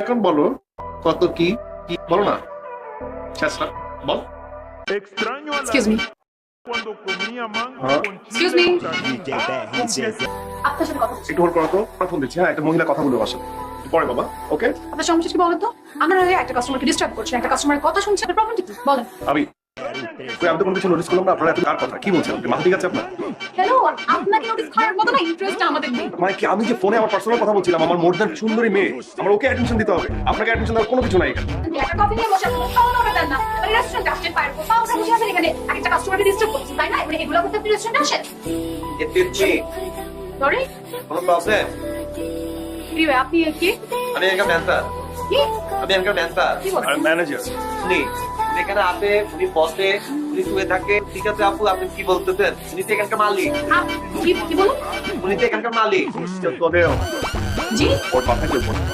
এখন বলো কত কি কি বলো না চেষ্টা বল Extraño a la Excuse me. cuando comía mango Ah. con Excuse chile me. guisado. আপনার সাথে কথা বলছি। একটু হোল্ড করো তো আমার ফোন দিচ্ছি। হ্যাঁ একটা মহিলা কথা বলবে বাসা পরে বাবা ওকে আপনার সমস্যা কি বলেন তো? আপনারা একটা কাস্টমারকে ডিস্টার্ব করছেন, একটা কাস্টমারের কথা শুনছেন, আপনার প্রবলেম কি? বলেন। আমি আমি তো কোনো কিছু নোটিস করলাম না। আপনারা এত কার কথা কি বলছেন? মাথা ঠিক আছে আপনার? হ্যালো, আপনাকে নোটিস করার মতো না ইন্টারেস্ট আমাদের নেই। মানে কি আমি যে ফোনে আমার পার্সোনাল কথা বলছিলাম, আমার মোর দ্যান সুন্দরী মেয়ে, আমার ওকে অ্যাটেনশন দিতে হবে। আপনাকে অ্যাটেনশন দেওয়ার কোনো কিছু নাই এখানে। একটা কফি নিয়ে বসে আছেন, খাওয়ানো হবে তার না। মানে রেস্টুরেন্টে আসছেন, পায়ের পর পাও বসে আছেন এখানে, একটা কাস্টমারকে ডিস্টার্ব করছেন, তাই না? মানে এগুলো করতে আপনি রেস্টুরেন্টে আসেন? সরি? কোনো প্রবলেম? প্রিয়, আপনি কি? আমি এখানকার ম্যানেজার। কি? আমি এখানকার ম্যানেজার। কি বলেন? আর ম্যানেজার উনি এখানে আসে, উনি বসে, উনি শুয়ে থাকে। ঠিক আছে আপু, আপনি কি বলতেছেন? উনি তো এখানকার মালিক। কি বলুন? উনি তো এখানকার মালিক। তোদের জি? ওর কথা কেউ বলবে না।